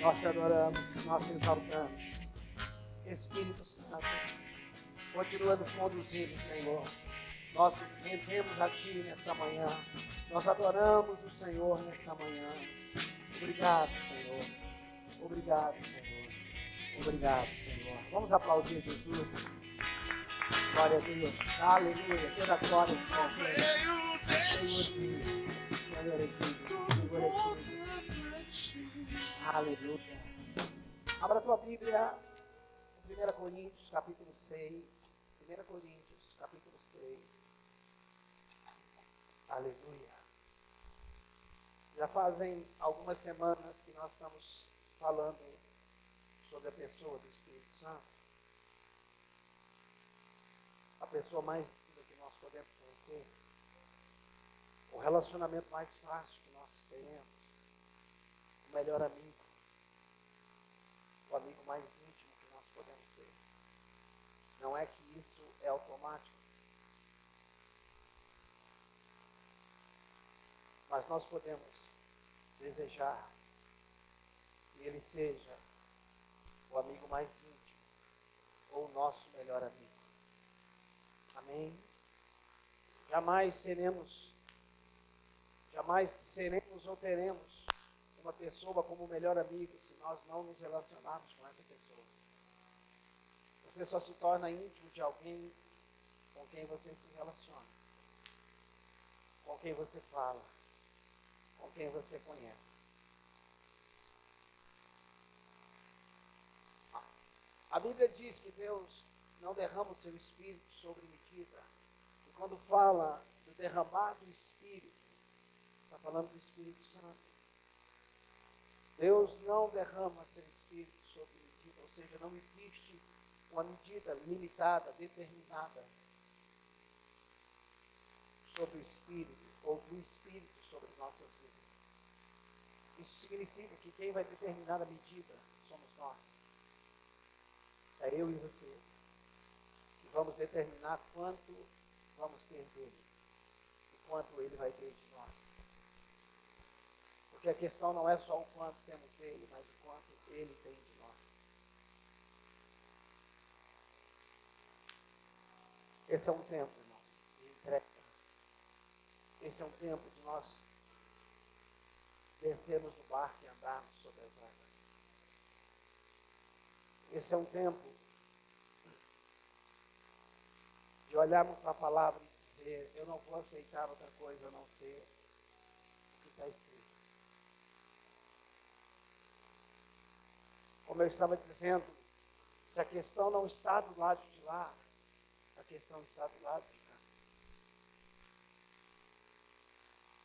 Nós te adoramos, nós te exaltamos. Espírito Santo, continua nos conduzindo, Senhor. Nós nos rendemos a Ti nessa manhã. Nós adoramos o Senhor nessa manhã. Obrigado, Senhor. Obrigado, Senhor. Obrigado, Senhor. Vamos aplaudir Jesus. Glória a Deus. Aleluia. Toda a glória de Deus. Senhor aleluia. Abra a tua Bíblia em 1 Coríntios, capítulo 6. 1 Coríntios, capítulo 6. Aleluia. Já fazem algumas semanas que nós estamos falando sobre a pessoa do Espírito Santo. A pessoa mais linda que nós podemos conhecer. O relacionamento mais fácil que nós teremos. O melhor amigo. O amigo mais íntimo que nós podemos ser. Não é que isso é automático. Mas nós podemos desejar que ele seja o amigo mais íntimo ou o nosso melhor amigo. Amém? Jamais seremos ou teremos uma pessoa como melhor amigo se nós não nos relacionarmos com essa pessoa. Você só se torna íntimo de alguém com quem você se relaciona, com quem você fala, com quem você conhece. A Bíblia diz que Deus não derrama o seu Espírito sobre medida. E quando fala do derramar do Espírito, está falando do Espírito Santo. Deus não derrama seu Espírito sobre medida, ou seja, não existe uma medida limitada, determinada sobre o Espírito, ou do Espírito sobre nossas vidas. Isso significa que quem vai determinar a medida somos nós. É eu e você. Que vamos determinar quanto vamos ter dele. E quanto ele vai ter de nós. Porque a questão não é só o quanto temos dele, mas o quanto ele tem de nós. Esse é um tempo, irmãos, de entrega. Esse é um tempo de nós descermos do barco e andarmos sobre as águas. Esse é um tempo de olharmos para a palavra e dizer, eu não vou aceitar outra coisa a não ser o que está escrito. Como eu estava dizendo, se a questão não está do lado de lá, a questão está do lado de cá.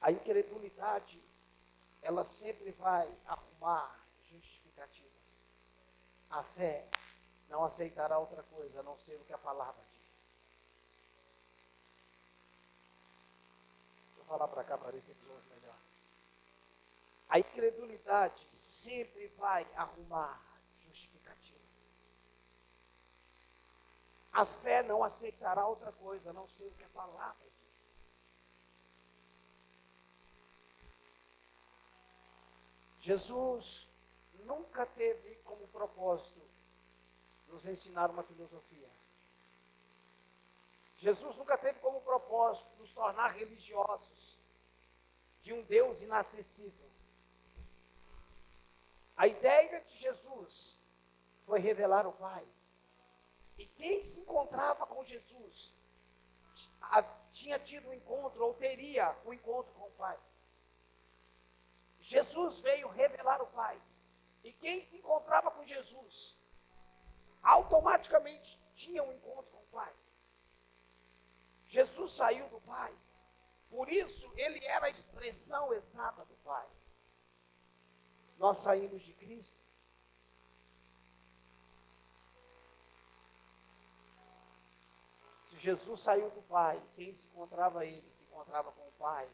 A incredulidade, ela sempre vai arrumar justificativas. A fé não aceitará outra coisa a não ser o que a palavra diz. Deixa eu falar para cá para ver se eu ouve melhor. A incredulidade sempre vai arrumar justificativas. A fé não aceitará outra coisa a não ser o que a palavra diz. Jesus nunca teve como propósito nos ensinar uma filosofia. Jesus nunca teve como propósito nos tornar religiosos de um Deus inacessível. A ideia de Jesus foi revelar o Pai. E quem se encontrava com Jesus tinha tido um encontro ou teria um encontro com o Pai. Jesus veio revelar o Pai. E quem se encontrava com Jesus, automaticamente tinha um encontro com o Pai. Jesus saiu do Pai. Por isso, ele era a expressão exata do Pai. Nós saímos de Cristo. Se Jesus saiu do Pai, quem se encontrava ele, se encontrava com o Pai.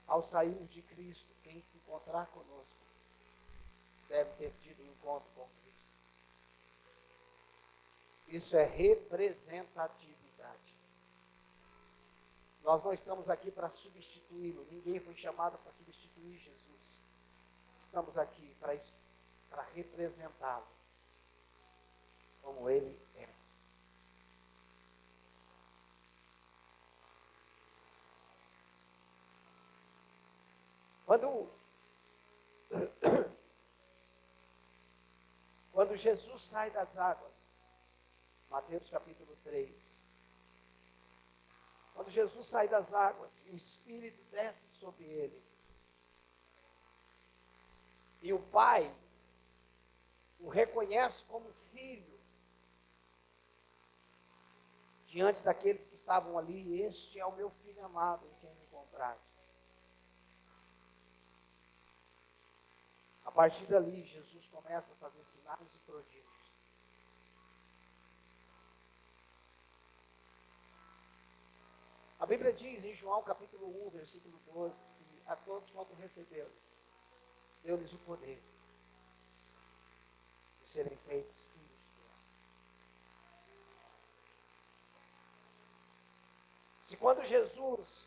Ao sairmos de Cristo, quem se encontrar conosco, deve ter tido um encontro com Cristo. Isso é representatividade. Nós não estamos aqui para substituí-lo. Ninguém foi chamado para substituir Jesus. Estamos aqui para para representá-lo como ele é. Quando Jesus sai das águas, Mateus capítulo 3, quando Jesus sai das águas e o Espírito desce sobre ele, e o Pai o reconhece como filho, diante daqueles que estavam ali, este é o meu filho amado em quem me compraste. A partir dali, Jesus começa a fazer sinais e prodígios. A Bíblia diz em João capítulo 1, versículo 12, que a todos quanto receberam, deu-lhes o poder de serem feitos filhos de Deus. Se quando Jesus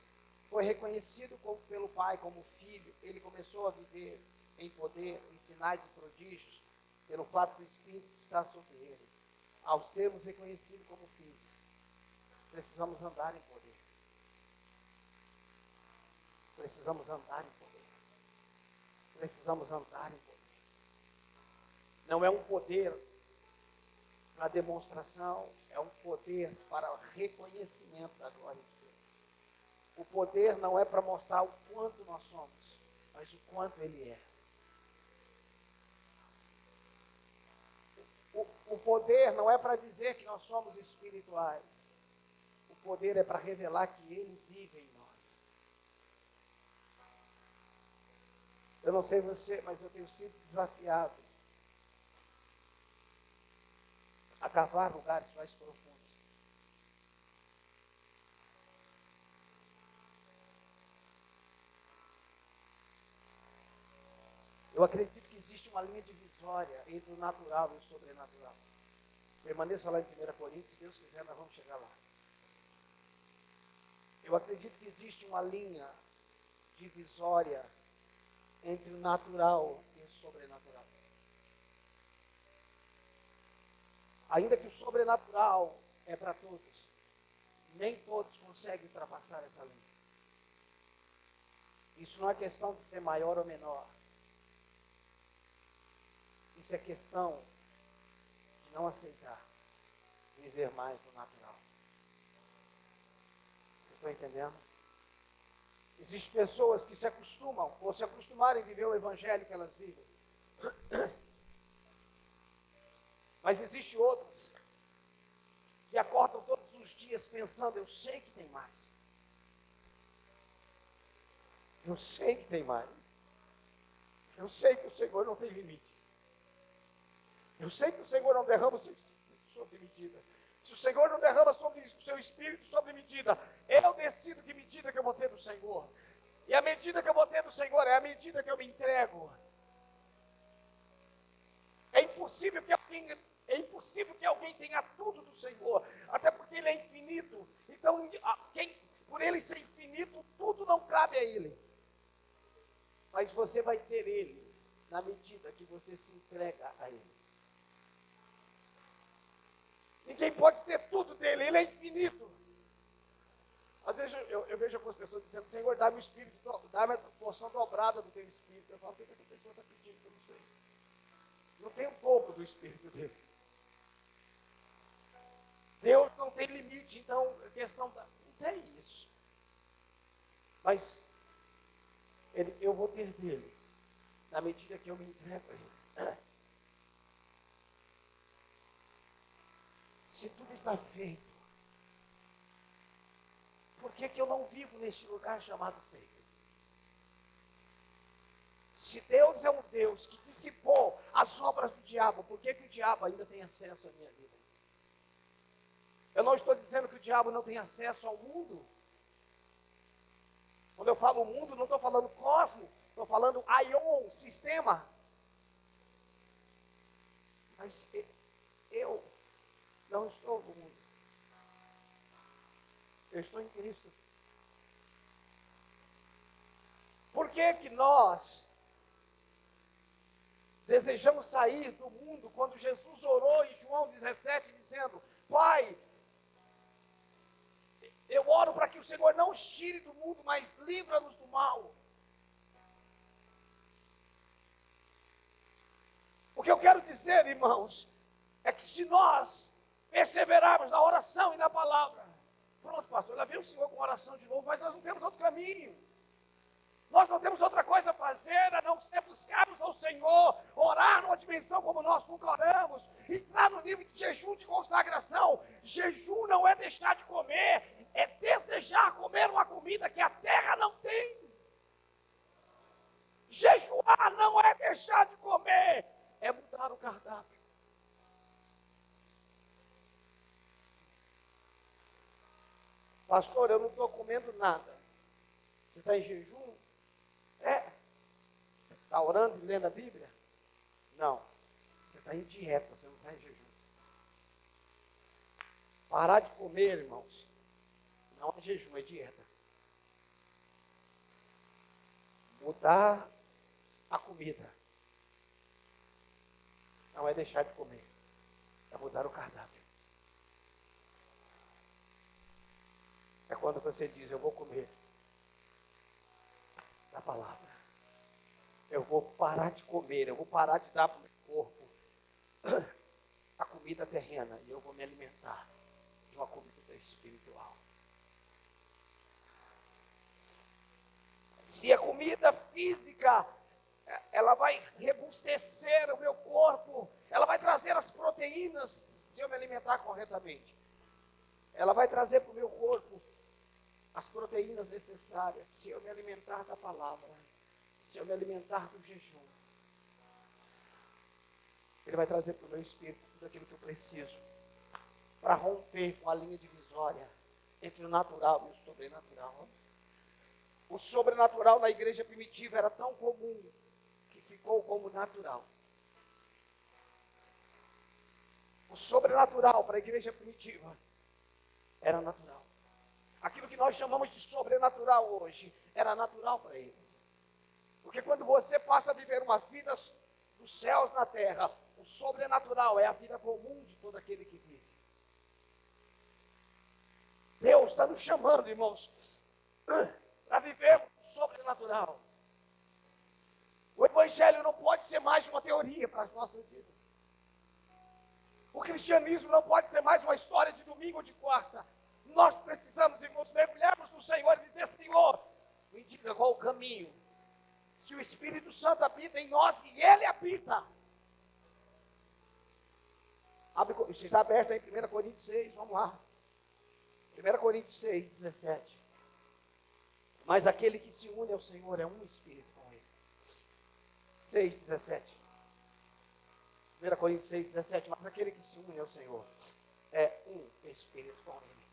foi reconhecido pelo Pai como filho, ele começou a viver em poder, em sinais e prodígios, pelo fato do Espírito estar sobre ele, ao sermos reconhecidos como filhos, precisamos andar em poder. Precisamos andar em poder. Precisamos andar em poder. Não é um poder para demonstração, é um poder para reconhecimento da glória de Deus. O poder não é para mostrar o quanto nós somos, mas o quanto Ele é. O poder não é para dizer que nós somos espirituais. O poder é para revelar que Ele vive em nós. Eu não sei você, mas eu tenho sido desafiado a cavar lugares mais profundos. Eu acredito que existe uma linha divisória entre o natural e o sobrenatural. Permaneça lá em 1 Coríntios, se Deus quiser, nós vamos chegar lá. Eu acredito que existe uma linha divisória entre o natural e o sobrenatural. Ainda que o sobrenatural é para todos, nem todos conseguem ultrapassar essa linha. Isso não é questão de ser maior ou menor. Isso é questão de não aceitar viver mais no natural. Vocês estão entendendo? Existem pessoas que se acostumam, ou se acostumarem a viver o evangelho que elas vivem. Mas existem outros que acordam todos os dias pensando, eu sei que tem mais. Eu sei que tem mais. Eu sei que o Senhor não tem limite. Eu sei que o Senhor não derrama o seu espírito sobre medida. Se o Senhor não derrama sobre o seu espírito sobre medida, eu decido que medida que eu vou ter do Senhor. E a medida que eu vou ter do Senhor é a medida que eu me entrego. É impossível que alguém tenha tudo do Senhor, até porque Ele é infinito. Então, por Ele ser infinito, tudo não cabe a Ele. Mas você vai ter Ele na medida que você se entrega a Ele. Ninguém pode ter tudo dele, Ele é infinito. Às vezes eu vejo algumas pessoas dizendo, Senhor, dá-me o Espírito, dá-me a porção dobrada do teu Espírito. Eu falo, o que essa pessoa está pedindo? Eu não sei. Não tem o dobro do Espírito dele. Deus não tem limite, então a questão não tem isso. Mas eu vou ter dele na medida que eu me entrego a Ele. Se tudo está feito, por que eu não vivo neste lugar chamado feito? Se Deus é um Deus que dissipou as obras do diabo, por que o diabo ainda tem acesso à minha vida? Eu não estou dizendo que o diabo não tem acesso ao mundo. Quando eu falo mundo, não estou falando cosmos, estou falando aion, sistema. Mas eu não estou no mundo. Eu estou em Cristo. Por que nós desejamos sair do mundo, quando Jesus orou em João 17, dizendo: Pai, eu oro para que o Senhor não os tire do mundo, mas livra-nos do mal. O que eu quero dizer, irmãos, é que se nós perseverarmos na oração e na palavra, pronto, pastor, lá vem o Senhor com oração de novo, mas nós não temos outro caminho. Nós não temos outra coisa a fazer, a não ser buscarmos ao Senhor, orar numa dimensão como nós nunca oramos, entrar no nível de jejum, de consagração. Jejum não é deixar de comer, é desejar comer uma comida que a terra não tem. Jejuar não é deixar de comer, é mudar o cardápio. Pastor, eu não estou comendo nada. Você está em jejum? Está orando e lendo a Bíblia? Não. Você está em dieta, você não está em jejum. Parar de comer, irmãos, não é jejum, é dieta. Mudar a comida não é deixar de comer, é mudar o cardápio. É quando você diz: eu vou comer da palavra. Eu vou parar de comer, eu vou parar de dar para o meu corpo a comida terrena e eu vou me alimentar de uma comida espiritual. Se a comida física, ela vai rebustecer o meu corpo, ela vai trazer as proteínas, se eu me alimentar corretamente. Ela vai trazer para o meu corpo as proteínas necessárias, se eu me alimentar da palavra, se eu me alimentar do jejum. Ele vai trazer para o meu espírito tudo aquilo que eu preciso para romper com a linha divisória entre o natural e o sobrenatural. O sobrenatural na igreja primitiva era tão comum que ficou como natural. O sobrenatural para a igreja primitiva era natural. Aquilo que nós chamamos de sobrenatural hoje era natural para eles. Porque quando você passa a viver uma vida dos céus na terra, o sobrenatural é a vida comum de todo aquele que vive. Deus está nos chamando, irmãos, para viver o sobrenatural. O Evangelho não pode ser mais uma teoria para as nossas vidas. O cristianismo não pode ser mais uma história de domingo ou de quarta. Nós precisamos, irmãos, mergulharmos no Senhor e dizer: Senhor, me indica qual o caminho. Se o Espírito Santo habita em nós e Ele habita. Você está aberto aí em 1 Coríntios 6, vamos lá. 1 Coríntios 6, 17. Mas aquele que se une ao Senhor é um Espírito com Ele. 6, 17. 1 Coríntios 6, 17. Mas aquele que se une ao Senhor é um Espírito com Ele.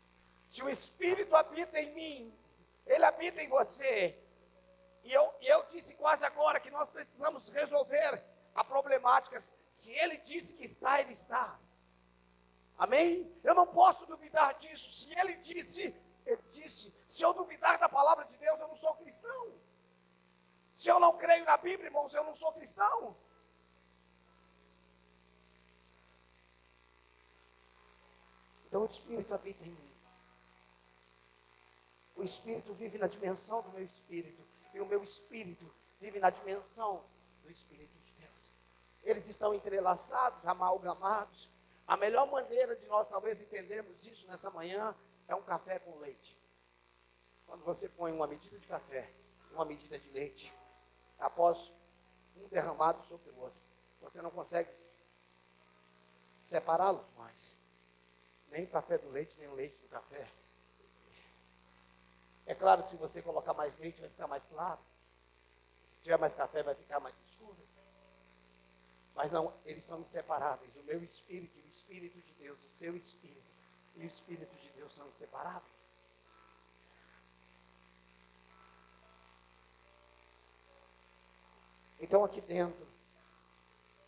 Se o Espírito habita em mim, Ele habita em você. E eu disse quase agora que nós precisamos resolver a problemática. Se Ele disse que está, Ele está. Amém? Eu não posso duvidar disso. Se Ele disse, Ele disse. Se eu duvidar da palavra de Deus, eu não sou cristão. Se eu não creio na Bíblia, irmãos, eu não sou cristão. Então o Espírito habita em mim. O Espírito vive na dimensão do meu Espírito. E o meu Espírito vive na dimensão do Espírito de Deus. Eles estão entrelaçados, amalgamados. A melhor maneira de nós talvez entendermos isso nessa manhã é um café com leite. Quando você põe uma medida de café, uma medida de leite, após um derramado sobre o outro, você não consegue separá-los mais. Nem o café do leite, nem o leite do café. É claro que se você colocar mais leite, vai ficar mais claro. Se tiver mais café, vai ficar mais escuro. Mas não, eles são inseparáveis. O meu espírito e o Espírito de Deus, o seu espírito e o Espírito de Deus são inseparáveis. Então aqui dentro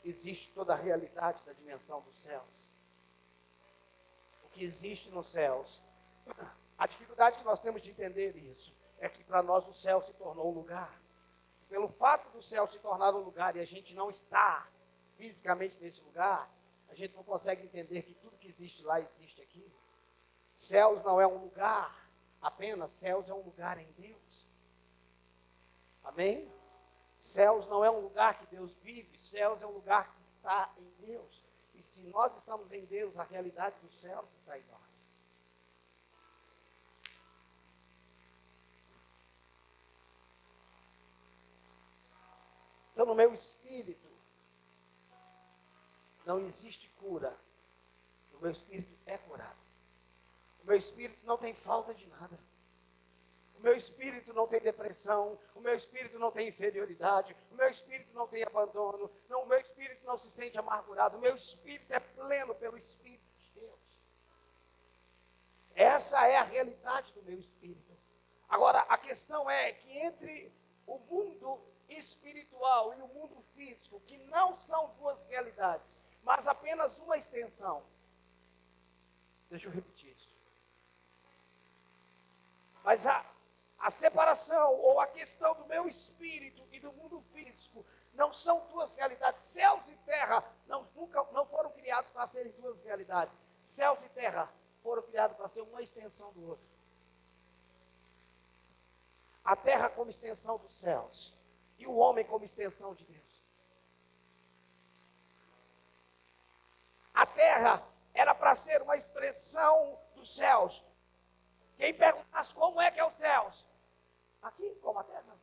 existe toda a realidade da dimensão dos céus. O que existe nos céus. A dificuldade que nós temos de entender isso é que para nós o céu se tornou um lugar. Pelo fato do céu se tornar um lugar e a gente não está fisicamente nesse lugar, a gente não consegue entender que tudo que existe lá existe aqui. Céus não é um lugar apenas, céus é um lugar em Deus. Amém? Céus não é um lugar que Deus vive, céus é um lugar que está em Deus. E se nós estamos em Deus, a realidade dos céus está em nós. Então, no meu espírito, não existe cura. O meu espírito é curado. O meu espírito não tem falta de nada. O meu espírito não tem depressão. O meu espírito não tem inferioridade. O meu espírito não tem abandono. Não, o meu espírito não se sente amargurado. O meu espírito é pleno pelo Espírito de Deus. Essa é a realidade do meu espírito. Agora, a questão é que entre o mundo espiritual e o mundo físico, que não são duas realidades, mas apenas uma extensão. Deixa eu repetir isso. Mas a separação ou a questão do meu espírito e do mundo físico não são duas realidades. Céus e terra não foram criados para serem duas realidades. Céus e terra foram criados para ser uma extensão do outro. A terra como extensão dos céus e o homem como extensão de Deus. A terra era para ser uma expressão dos céus. Quem perguntasse como é que é os céus? Aqui, como a terra.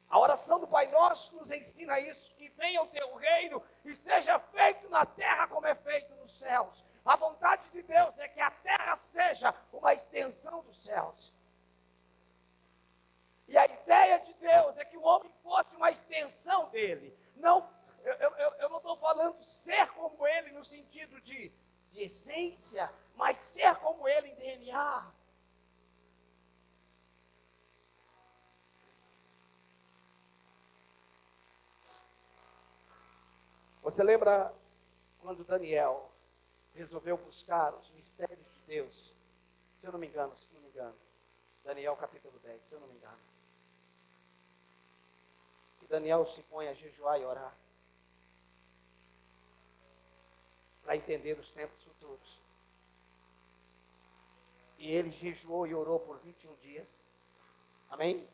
A oração do Pai Nosso nos ensina isso, que venha o teu reino e seja feito na terra como é feito nos céus. A vontade de Deus é que a terra seja uma extensão dos céus. E a ideia de Deus é que o homem fosse uma extensão dele. Não, eu não estou falando ser como ele no sentido de essência, mas ser como ele em DNA. Você lembra quando Daniel resolveu buscar os mistérios de Deus? Se eu não me engano, Daniel capítulo 10, se eu não me engano. E Daniel se põe a jejuar e orar para entender os tempos futuros. E ele jejuou e orou por 21 dias. Amém?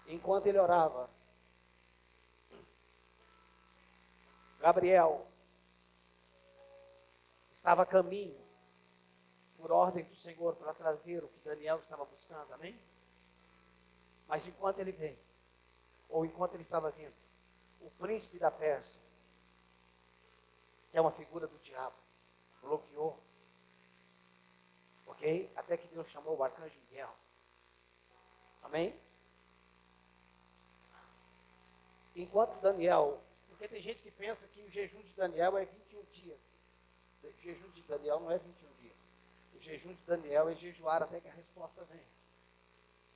Enquanto ele orava, Gabriel estava a caminho, por ordem do Senhor, para trazer o que Daniel estava buscando, amém? Mas enquanto ele veio, ou enquanto ele estava vindo, o príncipe da Pérsia, que é uma figura do diabo, bloqueou, ok? Até que Deus chamou o arcanjo Miguel, amém? Enquanto Daniel, porque tem gente que pensa que o jejum de Daniel é 21 dias. O jejum de Daniel não é 21 dias. O jejum de Daniel é jejuar até que a resposta venha.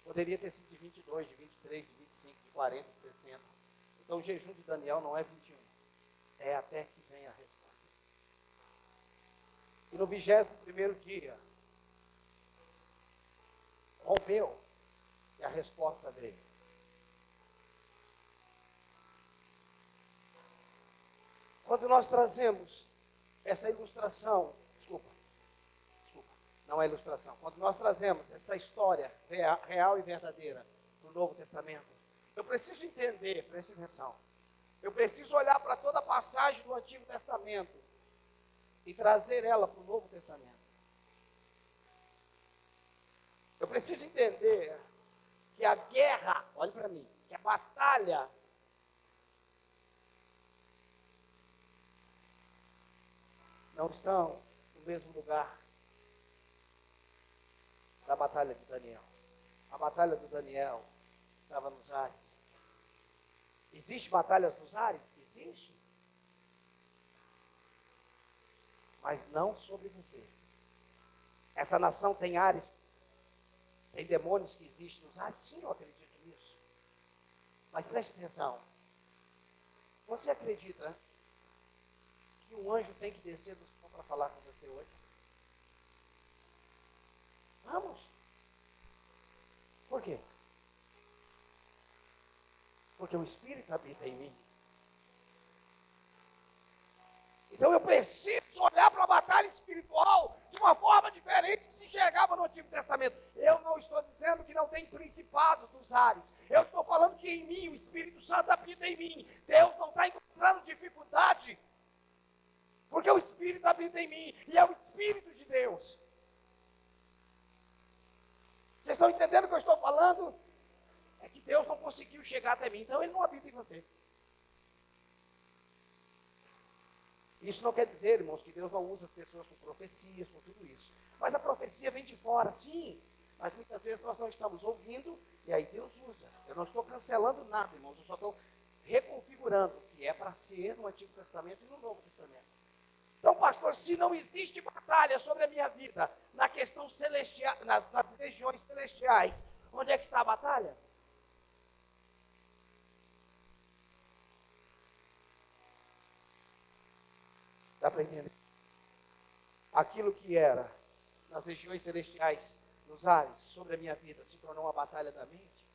Poderia ter sido de 22, de 23, de 25, de 40, de 60. Então o jejum de Daniel não é 21. É até que venha a resposta. E no 21º dia, rompeu e a resposta veio. Quando nós trazemos essa ilustração, não é ilustração, quando nós trazemos essa história real e verdadeira do Novo Testamento, eu preciso entender, preste atenção, eu preciso olhar para toda a passagem do Antigo Testamento e trazer ela para o Novo Testamento. Eu preciso entender que a guerra, olhe para mim, que a batalha não estão no mesmo lugar da batalha de Daniel. A batalha do Daniel estava nos ares. Existe batalhas nos ares? Existe. Mas não sobre você. Essa nação tem ares, tem demônios que existem nos ares? Sim, eu acredito nisso. Mas preste atenção. Você acredita que um anjo tem que descer do céu para falar com você hoje? Vamos. Por quê? Porque o Espírito habita em mim. Então eu preciso olhar para a batalha espiritual de uma forma diferente que se enxergava no Antigo Testamento. Eu não estou dizendo que não tem principados nos ares. Eu estou falando que em mim, o Espírito Santo habita em mim. Deus não está encontrando dificuldade. Porque o Espírito habita em mim. E é o Espírito de Deus. Vocês estão entendendo o que eu estou falando? É que Deus não conseguiu chegar até mim. Então Ele não habita em você. Isso não quer dizer, irmãos, que Deus não usa as pessoas com profecias, com tudo isso. Mas a profecia vem de fora, sim. Mas muitas vezes nós não estamos ouvindo e aí Deus usa. Eu não estou cancelando nada, irmãos. Eu só estou reconfigurando o que é para ser no Antigo Testamento e no Novo Testamento. Então, pastor, se não existe batalha sobre a minha vida na questão celestial, nas regiões celestiais, onde é que está a batalha? Dá para entender? Aquilo que era nas regiões celestiais, nos ares, sobre a minha vida, se tornou uma batalha da mente.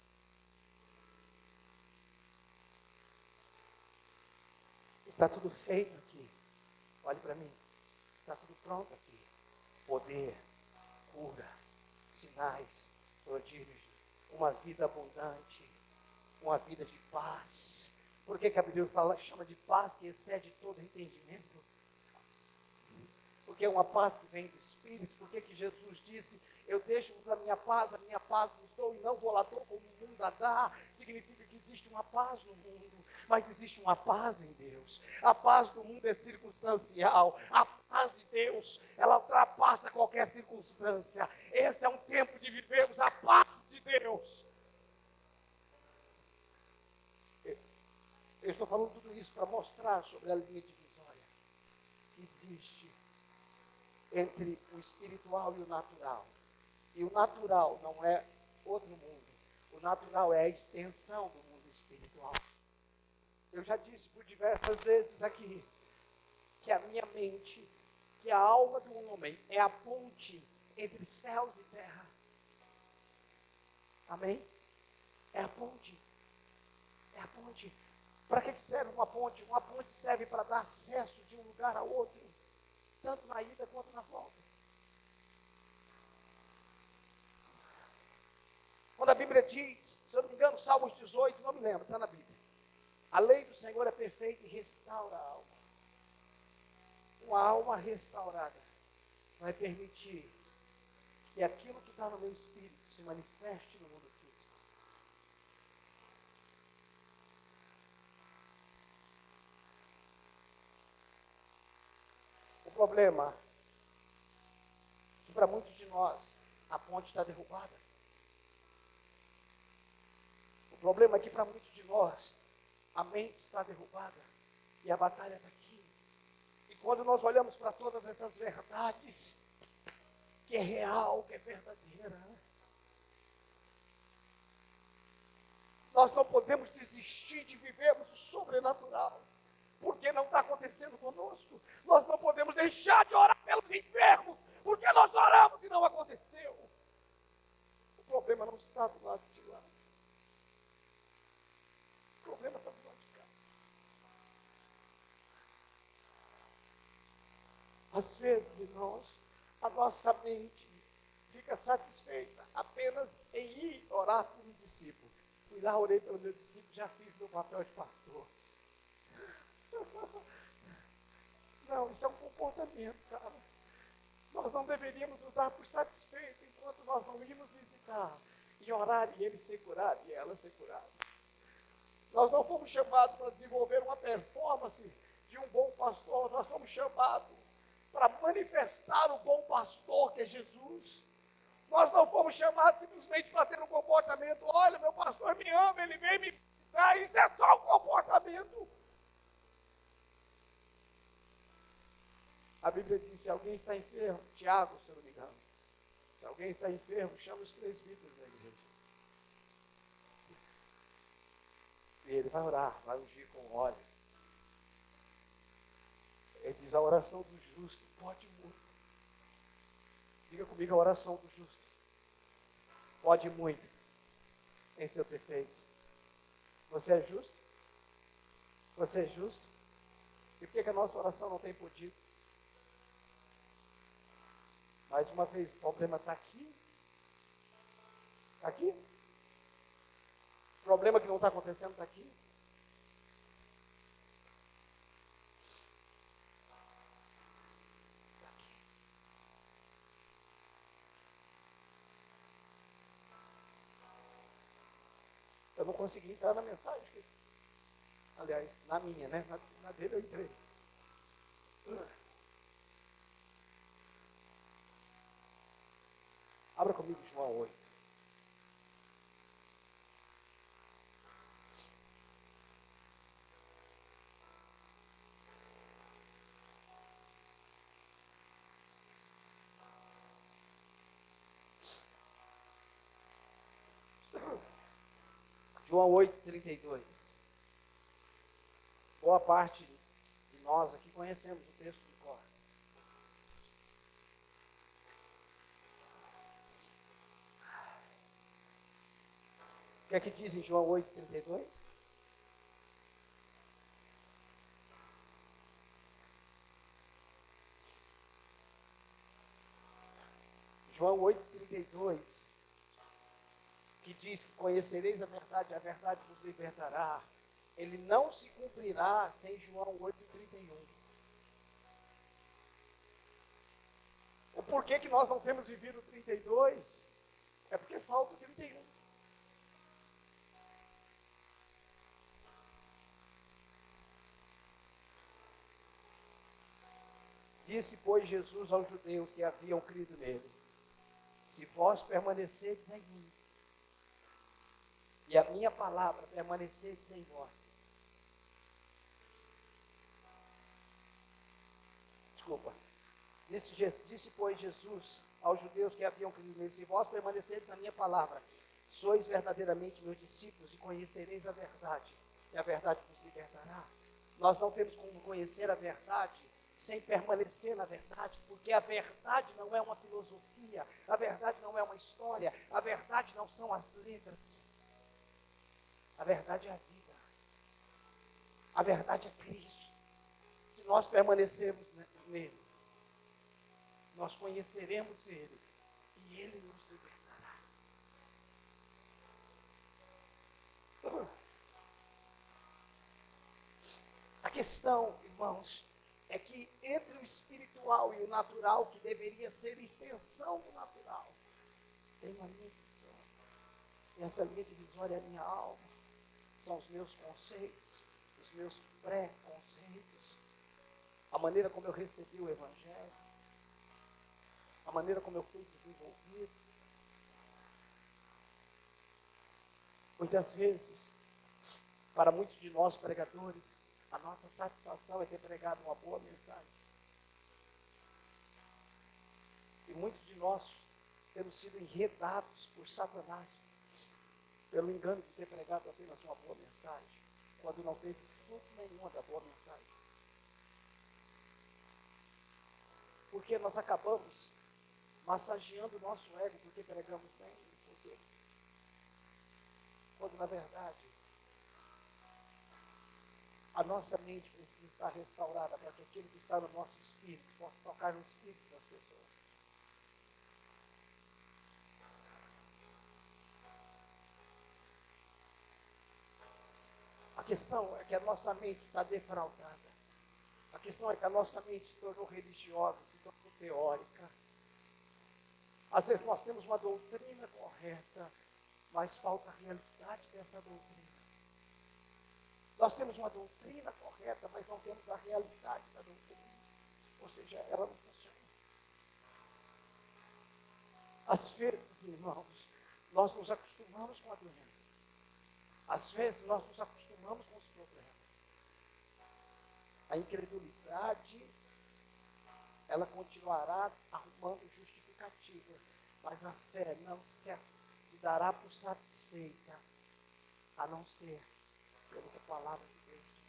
Está tudo feito aqui. Olhe para mim. Está tudo pronto aqui. Poder, cura, sinais, prodígios, uma vida abundante, uma vida de paz. Por que a Bíblia chama de paz que excede todo entendimento? Porque é uma paz que vem do Espírito. Porque que Jesus disse, eu deixo-vos a minha paz vos dou e não vou lá dou como o mundo a dá. Significa que existe uma paz no mundo, mas existe uma paz em Deus. A paz do mundo é circunstancial. A paz de Deus, ela ultrapassa qualquer circunstância. Esse é um tempo de vivermos a paz de Deus. Eu estou falando tudo isso para mostrar sobre a linha divisória que existe entre o espiritual e o natural. E o natural não é outro mundo. O natural é a extensão do mundo espiritual. Eu já disse por diversas vezes aqui que a minha mente, que a alma do homem é a ponte entre céus e terra. Amém? É a ponte. É a ponte. Para que serve uma ponte? Uma ponte serve para dar acesso de um lugar a outro, tanto na ida quanto na volta. Quando a Bíblia diz, se eu não me engano, Salmos 18, não me lembro, está na Bíblia. A lei do Senhor é perfeita e restaura a alma. Uma alma restaurada vai permitir que aquilo que está no meu espírito se manifeste no mundo físico. O problema é que para muitos de nós a ponte está derrubada. O problema é que para muitos de nós a mente está derrubada e a batalha está aqui. E quando nós olhamos para todas essas verdades, que é real, que é verdadeira, nós não podemos desistir de vivermos o sobrenatural, porque não está acontecendo conosco. Nós não podemos deixar de orar pelos enfermos, porque nós oramos e não aconteceu. O problema não está do lado de lá. O problema está do lado de cá. Às vezes, irmãos, a nossa mente fica satisfeita apenas em ir orar por um discípulo. Fui lá, orei pelo meu discípulo, já fiz meu papel de pastor. Não, isso é um comportamento, cara. Nós não deveríamos nos dar por satisfeitos enquanto nós não irmos visitar e orar e ele ser curado e ela ser curada. Nós não fomos chamados para desenvolver uma performance de um bom pastor, nós fomos chamados para manifestar o bom pastor que é Jesus. Nós não fomos chamados simplesmente para ter um comportamento, olha, meu pastor me ama, ele vem me visitar, isso é só um comportamento. A Bíblia diz, se alguém está enfermo, Tiago, se eu não me engano, se alguém está enfermo, chama os presbíteros da igreja. E ele vai orar, vai ungir com óleo. Ele diz, a oração do justo pode muito. Diga comigo, a oração do justo pode muito em seus efeitos. Você é justo? Você é justo? E por que a nossa oração não tem podido? Mais uma vez, o problema está aqui. Está aqui. O problema que não está acontecendo está aqui. Está aqui. Eu não consegui entrar na mensagem. Aliás, na minha, né? Na dele eu entrei. Abra comigo João 8. João 8:32. Boa parte de nós aqui conhecemos o texto de cor. O que é que diz em João 8:32? João 8:32, que diz que conhecereis a verdade vos libertará. Ele não se cumprirá sem João 8:31. O porquê que nós não temos vivido o 32? É porque falta o 31. Disse, pois, Jesus aos judeus que haviam crido nele: se vós permanecerdes em mim, e a minha palavra permanecerdes em vós. Desculpa. Disse, pois, Jesus aos judeus que haviam crido nele: se vós permanecerdes na minha palavra, sois verdadeiramente meus discípulos e conhecereis a verdade, e a verdade vos libertará. Nós não temos como conhecer a verdade sem permanecer na verdade, porque a verdade não é uma filosofia, a verdade não é uma história, a verdade não são as letras. A verdade é a vida. A verdade é Cristo. Se nós permanecermos nele, nós conheceremos Ele e Ele nos libertará. A questão, irmãos, é que entre o espiritual e o natural, que deveria ser extensão do natural, tem uma linha divisória. E essa linha divisória é a minha alma. São os meus conceitos, os meus pré-conceitos, a maneira como eu recebi o Evangelho, a maneira como eu fui desenvolvido. Muitas vezes, para muitos de nós pregadores, a nossa satisfação é ter pregado uma boa mensagem. E muitos de nós temos sido enredados por Satanás, pelo engano de ter pregado apenas uma boa mensagem, quando não teve fruto nenhum da boa mensagem. Porque nós acabamos massageando o nosso ego porque pregamos bem, porque, quando na verdade a nossa mente precisa estar restaurada para que aquilo que está no nosso espírito possa tocar no espírito das pessoas. A questão é que a nossa mente está defraudada. A questão é que a nossa mente se tornou religiosa, se tornou teórica. Às vezes nós temos uma doutrina correta, mas falta a realidade dessa doutrina. Nós temos uma doutrina correta, mas não temos a realidade da doutrina. Ou seja, ela não funciona. Às vezes, irmãos, nós nos acostumamos com a doença. Às vezes, nós nos acostumamos com os problemas. A incredulidade, ela continuará arrumando justificativa, mas a fé não se dará por satisfeita, a não ser pela palavra de Deus diz.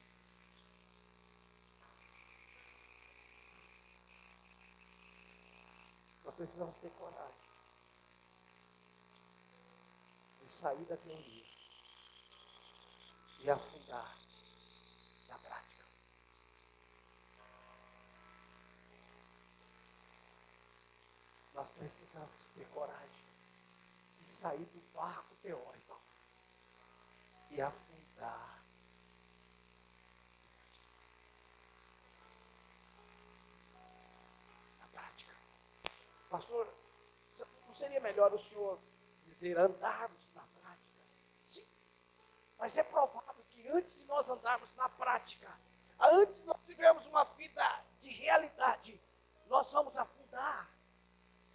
Nós precisamos ter coragem de sair da teoria e afundar na prática. Nós precisamos ter coragem de sair do barco teórico e afundar. Na prática. Pastor, não seria melhor o senhor dizer andarmos na prática? Sim. Mas é provável que antes de nós andarmos na prática, antes de nós vivermos uma vida de realidade, nós vamos afundar.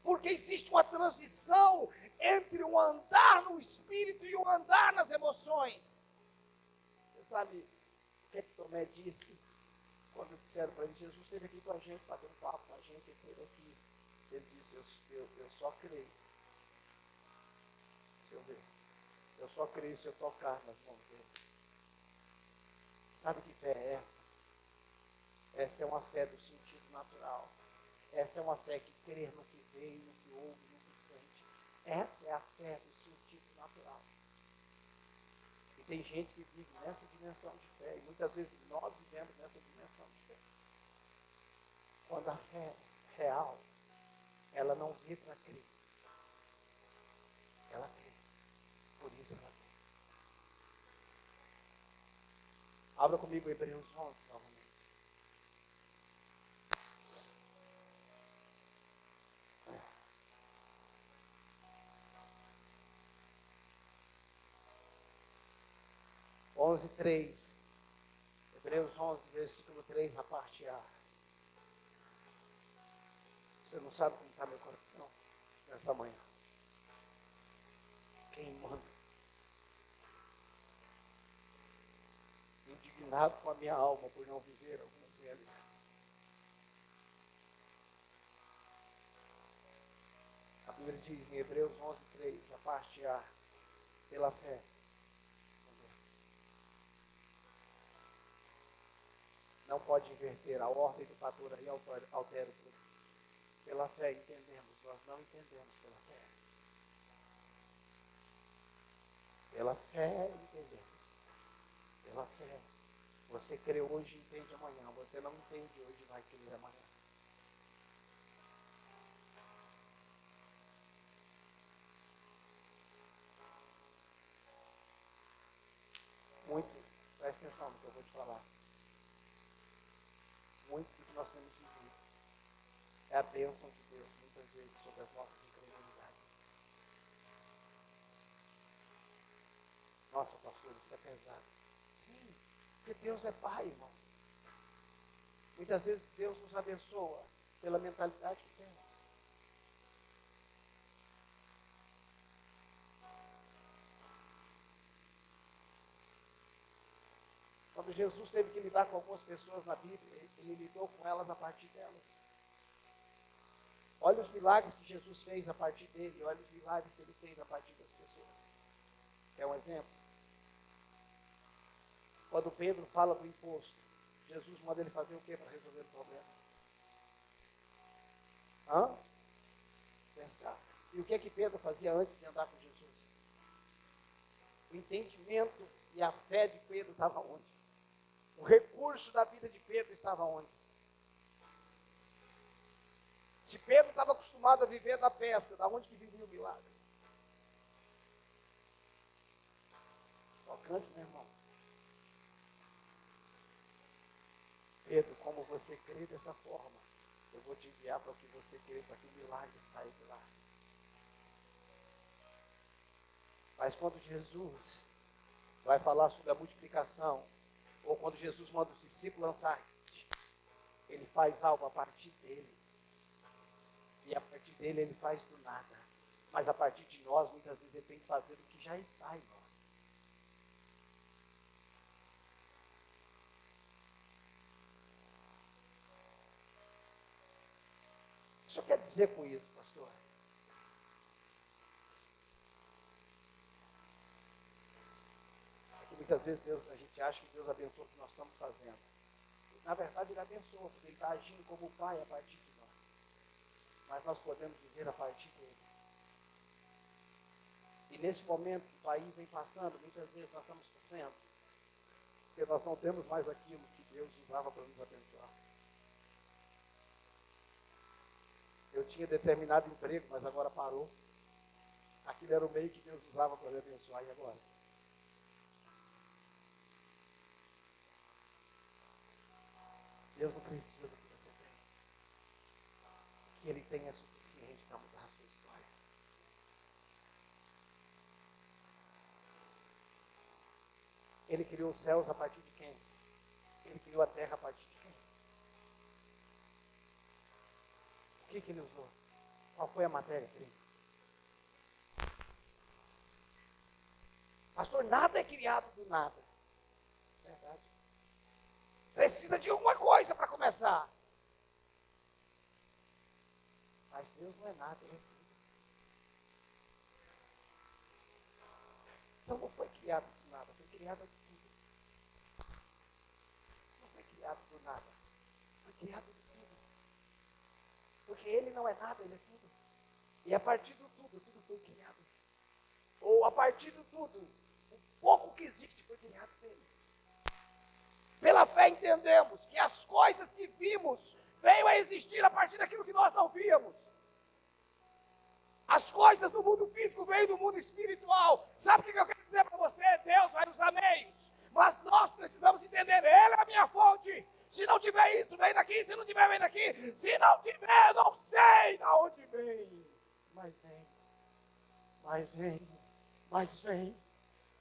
Porque existe uma transição entre o andar no espírito e o andar nas emoções. Você sabe o que Tomé disse quando disseram para ele, Jesus esteve aqui com a gente, bateu um papo com a gente, ele esteve aqui. Ele disse, eu só creio. Deixa eu ver. Eu só creio se eu tocar nas mãos dele. Sabe que fé é essa? Essa é uma fé do sentido natural. Essa é uma fé que crê no que vê, no que ouve, no que sente. Essa é a fé do sentido natural. E tem gente que vive nessa dimensão de fé. E muitas vezes nós vivemos nessa dimensão de fé. Quando a fé real, ela não vê para crer. Ela crê. Por isso ela crê. Abra comigo Hebreus 11 novamente. Onze 3. Hebreus 11, versículo 3, a parte A. Você não sabe como está meu coração nessa manhã. Queimando. Indignado com a minha alma por não viver algumas realidades. A Bíblia diz em Hebreus 11, 3, a parte A, pela fé. Não pode inverter a ordem do fator aí, altera tudo. Pela fé entendemos, nós não entendemos pela fé. Pela fé entendemos. Pela fé. Você crê hoje e entende amanhã. Você não entende hoje e vai crer amanhã. Muito, presta atenção no que eu vou te falar. Muito do que nós temos vivido é a bênção de Deus, muitas vezes, sobre as nossas incredulidades. Nossa, pastor, isso é pesado. Sim, porque Deus é Pai, irmãos. Muitas vezes Deus nos abençoa pela mentalidade que temos. Quando Jesus teve que lidar com algumas pessoas na Bíblia, ele lidou com elas a partir delas. Olha os milagres que Jesus fez a partir dele, olha os milagres que ele fez a partir das pessoas. Quer um exemplo? Quando Pedro fala do imposto, Jesus manda ele fazer o que para resolver o problema? Pescar. E o que Pedro fazia antes de andar com Jesus? O entendimento e a fé de Pedro estava onde? O recurso da vida de Pedro estava onde? Se Pedro estava acostumado a viver da pesca, da onde que viria o milagre? Tocante, meu irmão. Pedro, como você crê dessa forma, eu vou te enviar para o que você crê, para que o milagre saia de lá. Mas quando Jesus vai falar sobre a multiplicação, ou quando Jesus manda os discípulos lançar, ele faz algo a partir dele. E a partir dele ele faz do nada. Mas a partir de nós, muitas vezes ele tem que fazer o que já está em nós. O que o senhor quer dizer com isso, pastor? É que muitas vezes a gente acha que Deus abençoa o que nós estamos fazendo. Na verdade, ele abençoa, porque ele está agindo como o Pai a partir de nós. Mas nós podemos viver a partir dele. E nesse momento que o país vem passando, muitas vezes nós estamos sofrendo. Porque nós não temos mais aquilo que Deus usava para nos abençoar. Eu tinha determinado emprego, mas agora parou. Aquilo era o meio que Deus usava para me abençoar, e agora? Deus não precisa do que você tem. O que Ele tem é suficiente para mudar a sua história. Ele criou os céus a partir de quem? Ele criou a terra a partir de quem? O que Ele usou? Qual foi a matéria-prima? Pastor, nada é criado do nada. Verdade. Precisa de alguma coisa para começar. Mas Deus não é nada, Ele é tudo. Então não foi criado do nada, foi criado de tudo. Não foi criado do nada, foi criado de tudo. Porque Ele não é nada, Ele é tudo. E a partir do tudo, tudo foi criado. Ou a partir do tudo, o pouco que existe foi criado dele. Pela fé entendemos que as coisas que vimos veio a existir a partir daquilo que nós não víamos. As coisas do mundo físico veio do mundo espiritual. Sabe o que eu quero dizer para você? Deus vai usar meios. Mas nós precisamos entender, Ele é a minha fonte. Se não tiver isso, vem daqui. Se não tiver, vem daqui. Se não tiver, não sei de onde vem. Mas vem. Mas vem. Mas vem.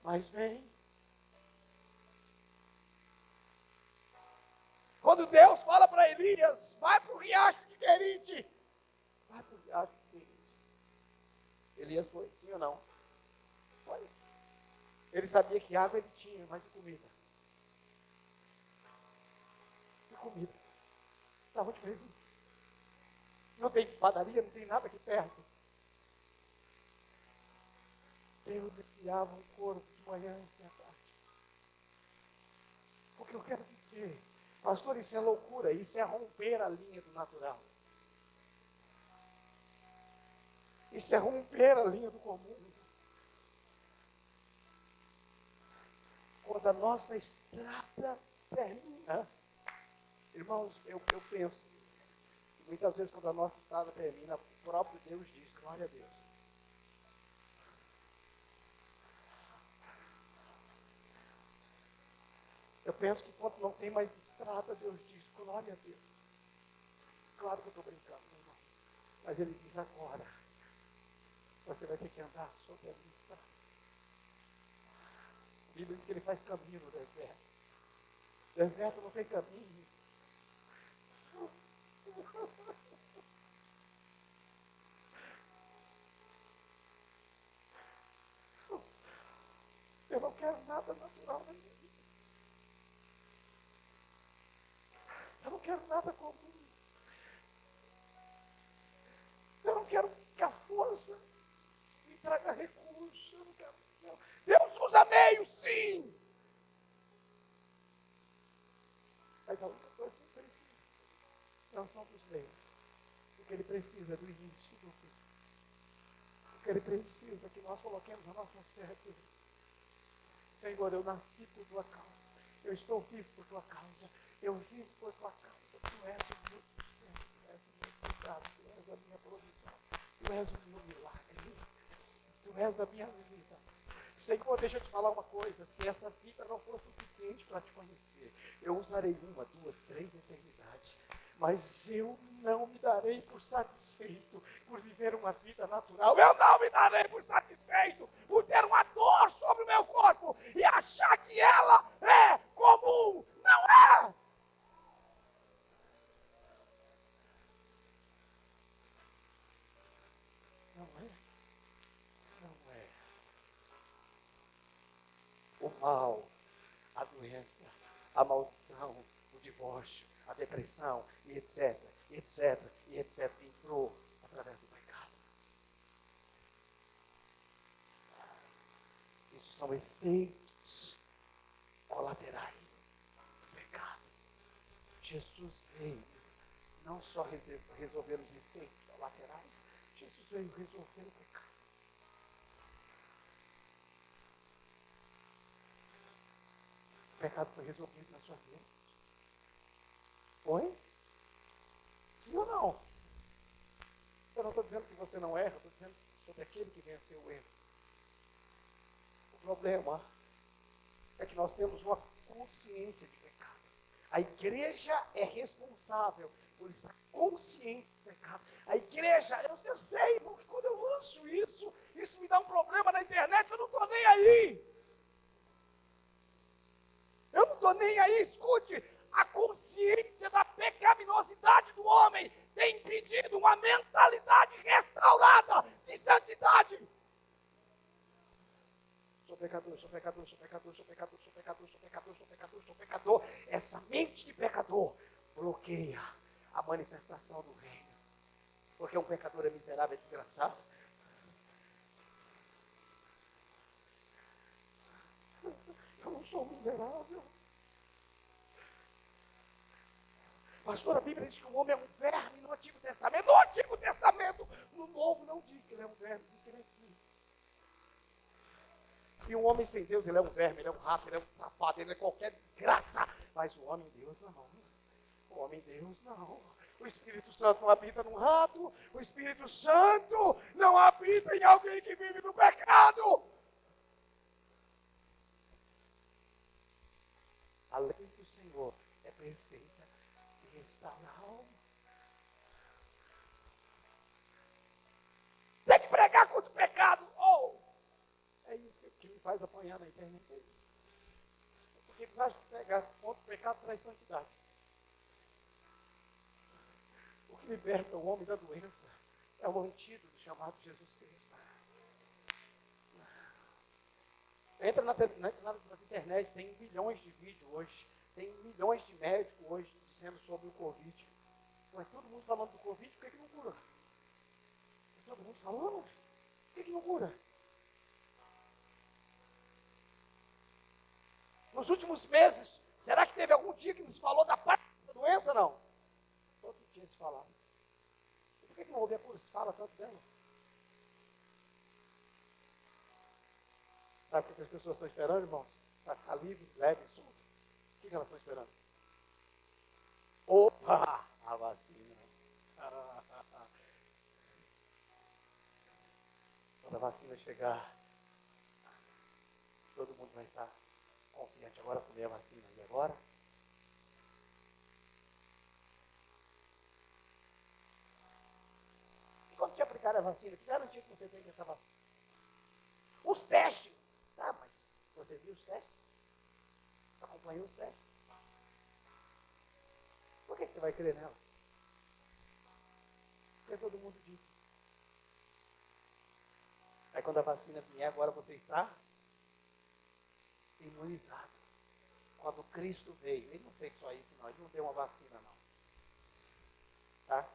Mas vem. Quando Deus fala para Elias, vai para o riacho de Querite. Vai para o riacho de Querite. Elias foi, sim ou não? Foi. Ele sabia que água ele tinha, mas e comida? E comida? Da onde veio? Não tem padaria, não tem nada aqui perto. Deus criava um corpo de manhã e de tarde. O que eu quero dizer? Pastor, isso é loucura, isso é romper a linha do natural. Isso é romper a linha do comum. Quando a nossa estrada termina, irmãos, eu penso, muitas vezes quando a nossa estrada termina, o próprio Deus diz, glória a Deus. Eu penso que quando não tem mais estrada, Deus diz, glória a Deus. Claro que eu estou brincando, irmão. Mas Ele diz agora, você vai ter que andar sobre a minha estrada. A Bíblia diz que Ele faz caminho no deserto. O deserto não tem caminho. Eu não quero nada natural na minha vida. Eu não quero nada comum. Eu não quero que a força me traga recurso. Eu não quero. Não. Deus usa meio, sim. Mas a única coisa que Ele precisa não são dos meios. O que Ele precisa é do início e do fim. O que Ele precisa é que nós coloquemos a nossa fé aqui. Senhor, eu nasci por Tua causa. Eu estou vivo por Tua causa. Eu vivo por Tua causa. Tu és o meu sustento, Tu és o meu cuidado, Tu és a minha provisão, Tu és o meu milagre, Tu és a minha vida. Senhor, deixa eu te falar uma coisa, se essa vida não for suficiente para te conhecer, eu usarei 1, 2, 3 eternidades, mas eu não me darei por satisfeito por viver uma vida natural. Eu não me darei por satisfeito por ter uma dor sobre o meu corpo e achar que ela é comum. Não é! Não é. Não é. O mal, a doença, a maldição, o divórcio, a depressão, e etc, etc, e etc, entrou através do pecado. Isso são efeitos colaterais do pecado. Jesus veio não só resolver os efeitos colaterais, Jesus veio resolver o pecado. pecado foi resolvido na sua vida? Foi? Sim ou não? Eu não estou dizendo que você não erra, eu estou dizendo sobre aquele que venceu o erro. O problema é que nós temos uma consciência de pecado. A igreja é responsável por estar consciente do pecado. A igreja, eu sei, porque quando eu lanço isso me dá um problema na internet, eu não estou nem aí. Eu não estou nem aí, escute, a consciência da pecaminosidade do homem tem impedido uma mentalidade restaurada de santidade. Sou pecador, sou pecador, sou pecador, sou pecador, sou pecador, sou pecador, sou pecador, sou pecador. Essa mente de pecador bloqueia a manifestação do reino. Porque um pecador é miserável, é desgraçado. Eu não sou miserável. Pastor, a Bíblia diz que o homem é um verme no Antigo Testamento. No Antigo Testamento, no Novo não diz que ele é um verme, diz que ele é filho. E um homem sem Deus, ele é um verme, ele é um rato, ele é um safado, ele é qualquer desgraça. Mas o homem em Deus não. O homem em Deus não. O Espírito Santo não habita num rato. O Espírito Santo não habita em alguém que vive no pecado. A lei do Senhor é perfeita e restaura a alma. Tem que pregar contra o pecado. Oh! É isso que me faz apanhar na internet. Porque eles acham que pregar contra o pecado traz santidade. O que liberta o homem da doença é o antídoto chamado Jesus Cristo. Entra nas internet, tem milhões de vídeos hoje, tem milhões de médicos hoje dizendo sobre o Covid. Mas todo mundo falando do Covid, por que não cura? Todo mundo falando, por que não cura? Nos últimos meses, será que teve algum dia que nos falou da parte dessa doença, não? Todo dia se falava. Por que não houve a cura? Se fala tanto dela. Sabe o que as pessoas estão esperando, irmãos? Para ficar livre, leve e solto. O que elas estão esperando? Opa! A vacina. Quando a vacina chegar, todo mundo vai estar confiante. Agora tomei a vacina. E agora? E quando te aplicar a vacina, que garantia que você tem dessa vacina? Os testes. Tá, mas você viu os testes? Acompanhou os testes? Por que você vai crer nela? Porque todo mundo disse. Aí quando a vacina vier, agora você está imunizado. Quando Cristo veio, ele não fez só isso, não. Ele não deu uma vacina, não. Tá?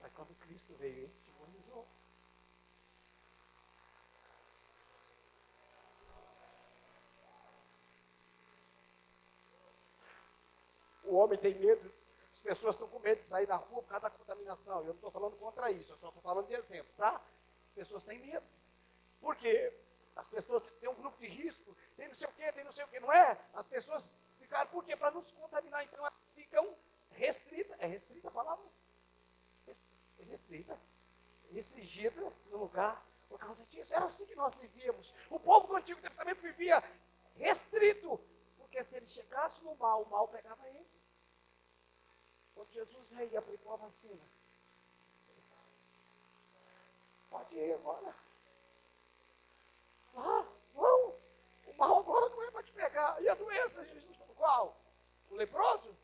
Mas quando Cristo veio, ele te imunizou. O homem tem medo, as pessoas estão com medo de sair na rua por causa da contaminação. Eu não estou falando contra isso, eu só estou falando de exemplo, tá? As pessoas têm medo. Por quê? As pessoas têm um grupo de risco, tem não sei o que, não é? As pessoas ficaram, por quê? Para não se contaminar, então elas ficam restritas. É restrita a palavra? É restrita. Restringida no lugar por causa disso. Era assim que nós vivíamos. O povo do Antigo Testamento vivia restrito. Porque se ele chegasse no mal, o mal pegava ele. Quando Jesus veio e aplicou a vacina, pode ir agora. Ah, vão. O mal agora não é para te pegar. E a doença, Jesus falou, qual? O leproso?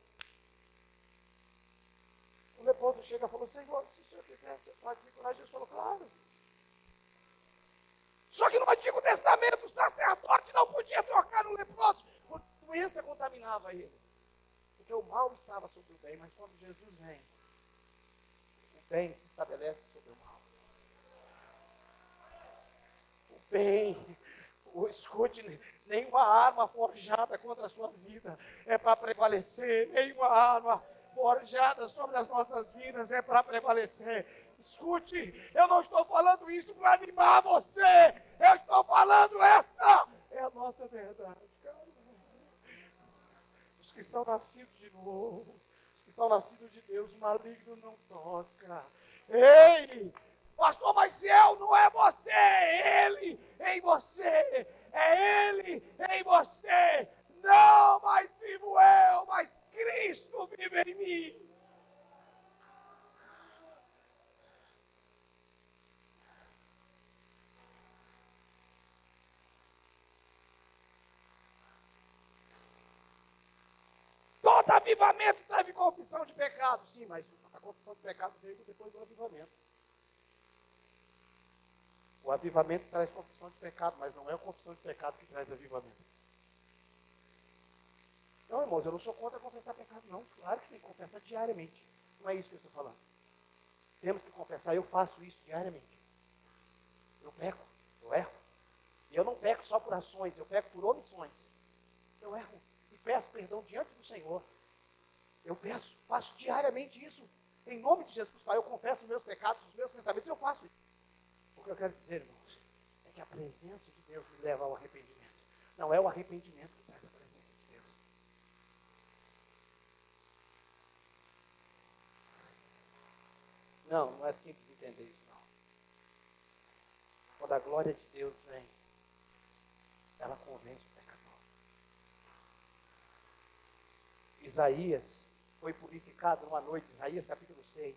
O leproso chega e falou, Senhor, se o Senhor quiser, você pode me curar. Jesus falou, claro. Só que no Antigo Testamento, o sacerdote não podia tocar no leproso, porque a doença contaminava ele. Porque o mal estava sobre o bem, mas quando Jesus vem, o bem se estabelece sobre o mal. O bem, escute, nenhuma arma forjada contra a sua vida é para prevalecer, nenhuma arma forjada sobre as nossas vidas é para prevalecer. Escute, eu não estou falando isso para animar você, eu estou falando essa é a nossa verdade, cara. Os que são nascidos de novo, os que são nascidos de Deus, o maligno não toca. Ei, pastor, mas eu não é você, é Ele em você, é Ele em você. Não mais vivo eu, mas Cristo vive em mim. Todo avivamento teve confissão de pecado. Sim, mas a confissão de pecado veio depois do avivamento. O avivamento traz confissão de pecado, mas não é a confissão de pecado que traz avivamento. Não, irmãos, eu não sou contra confessar pecado, não. Claro que tem que confessar diariamente. Não é isso que eu estou falando. Temos que confessar, eu faço isso diariamente. Eu peco, eu erro. E eu não peco só por ações, eu peco por omissões. Eu erro e peço perdão diante do Senhor. Eu peço, faço diariamente isso. Em nome de Jesus, Pai, eu confesso os meus pecados, os meus pensamentos, eu faço isso. O que eu quero dizer, irmãos, é que a presença de Deus me leva ao arrependimento. Não é o arrependimento que traz a presença de Deus. Não é simples entender isso, não. Quando a glória de Deus vem, ela convence o pecador. Isaías foi purificado numa noite, Isaías capítulo 6,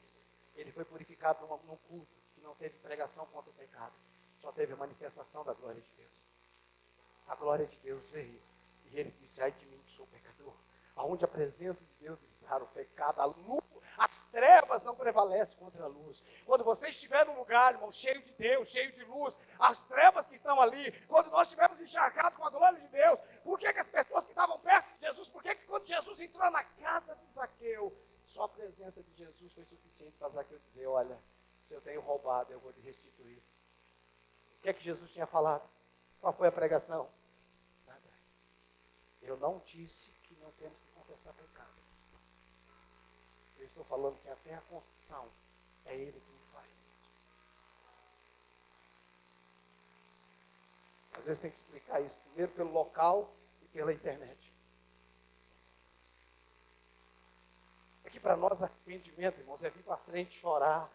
ele foi purificado num culto que não teve pregação contra o pecado, só teve a manifestação da glória de Deus. A glória de Deus veio, e ele disse, ai de mim que sou pecador. Aonde a presença de Deus está, o pecado, a luz, as trevas não prevalecem contra a luz. Quando você estiver num lugar, irmão, cheio de Deus, cheio de luz, as trevas que estão ali, quando nós estivermos encharcados com a glória de Deus, por que as pessoas que estavam perto de Jesus, por que quando Jesus entrou na casa de Zaqueu, só a presença de Jesus foi suficiente para Zaqueu dizer, olha, se eu tenho roubado, eu vou lhe restituir. O que é que Jesus tinha falado? Qual foi a pregação? Nada. Eu não disse que não temos que confessar pecado. Eu estou falando que até a confissão é Ele que me faz. Às vezes tem que explicar isso primeiro pelo local e pela internet. É que para nós arrependimento, irmãos, é vir para frente chorar.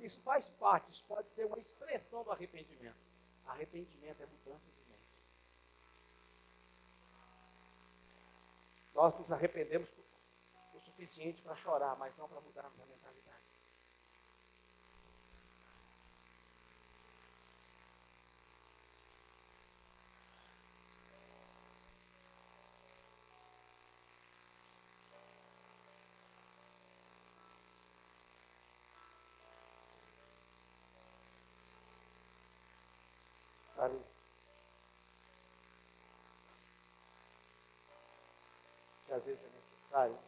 Isso faz parte, isso pode ser uma expressão do arrependimento. Arrependimento é mudança de mente. Nós nos arrependemos o suficiente para chorar, mas não para mudarmos a mentalidade. Sabe? Que às vezes é necessário, irmãos,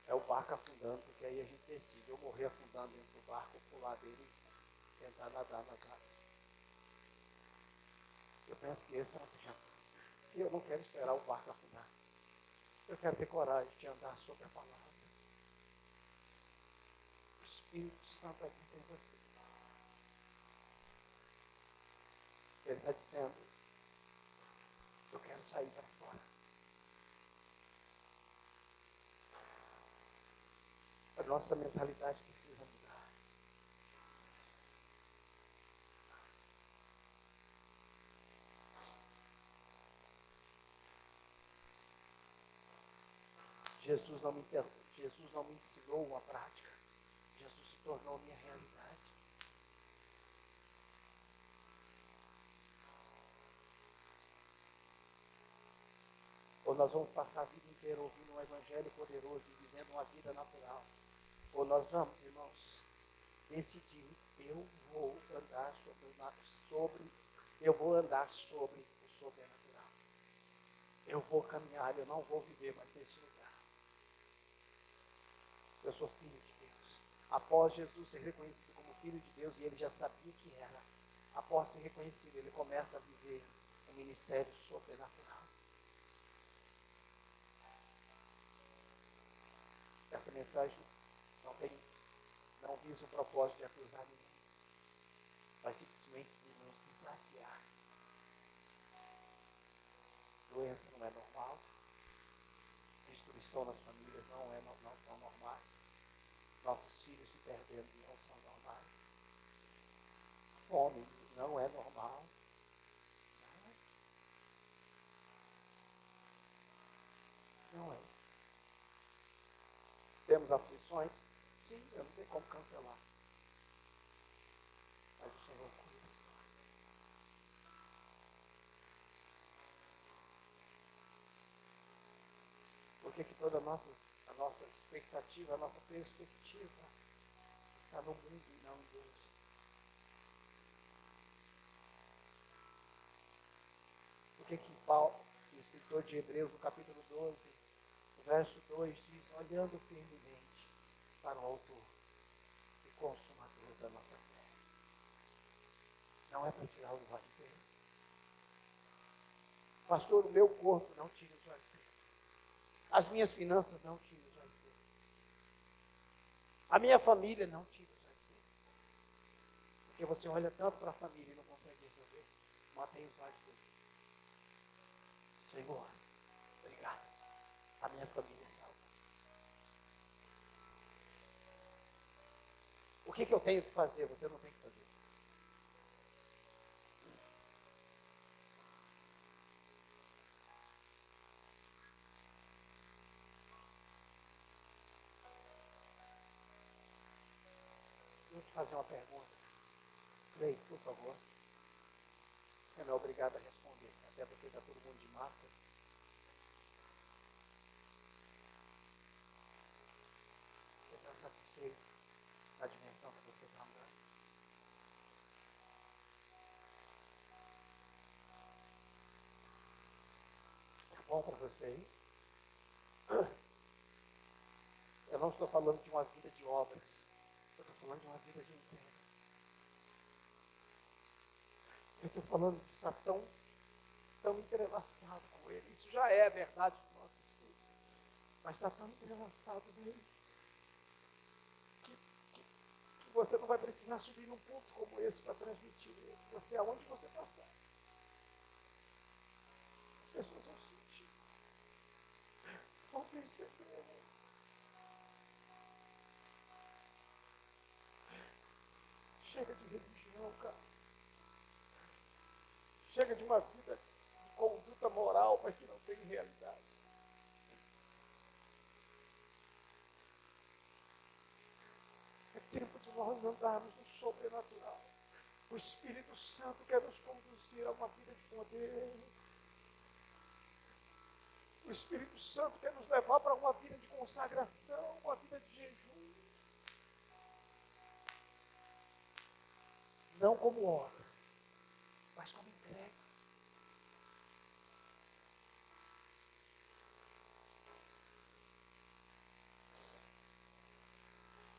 é o barco afundando, porque aí a gente decide, eu morrer afundando dentro do barco, pular dele e tentar nadar nas águas. Eu penso que esse é um tempo. E eu não quero esperar o barco afundar. Eu quero ter coragem de andar sobre a palavra. O Espírito Santo habita em você. Ele está dizendo, eu quero sair para fora. A nossa mentalidade precisa mudar. Jesus não me ensinou uma prática. Jesus se tornou minha realidade. Ou nós vamos passar a vida inteira ouvindo um evangelho poderoso e vivendo uma vida natural. Ou nós vamos, irmãos, decidir, eu vou andar sobre o sobrenatural. Eu vou caminhar, eu não vou viver mais nesse lugar. Eu sou filho de Deus. Após Jesus ser reconhecido como filho de Deus, e ele já sabia que era, após ser reconhecido, ele começa a viver um ministério sobrenatural. Essa mensagem não visa o propósito de acusar ninguém, mas simplesmente de nos desafiar. Doença não é normal. aflição nas famílias não são normais. Nossos filhos se perdendo não são normais. Fome não é normal. Não é. Temos aflições? Sim, eu não tenho como cancelar. Mas o Senhor cuida. Por que toda a nossa expectativa, a nossa perspectiva está no mundo e não em Deus? Por que Paulo, o escritor de Hebreus, no capítulo 12, no verso 2, diz: olhando firmemente para o autor e consumador da nossa fé. Não é para tirar os olhos dele. Pastor, o meu corpo não tira os olhos dele. As minhas finanças não tiram os olhos dele. A minha família não tira os olhos dele. Porque você olha tanto para a família e não consegue resolver. Mantém os olhos dele. Senhor, obrigado. A minha família é salva. O que eu tenho que fazer? Você não tem que fazer. Vou te fazer uma pergunta. Cleide, por favor. Você não é obrigado a responder, até porque está todo mundo de máscara. Você está satisfeito na dimensão que você está andando? Tá bom para você aí? Eu não estou falando de uma vida de obras. Eu estou falando de uma vida de entrega. Eu estou falando de estar tão entrelaçado com Ele. Isso já é verdade do nosso estudo. Mas está tão entrelaçado nele que você não vai precisar subir num ponto como esse para transmitir Ele. Você, aonde você passar, as pessoas vão sentir, vão perceber. Chega de religião, cara. Chega de uma vida de conduta moral, mas que não tem realidade. É tempo de nós andarmos no sobrenatural. O Espírito Santo quer nos conduzir a uma vida de poder. O Espírito Santo quer nos levar para uma vida de consagração, uma vida de jejum. Não como obras, mas como entrega.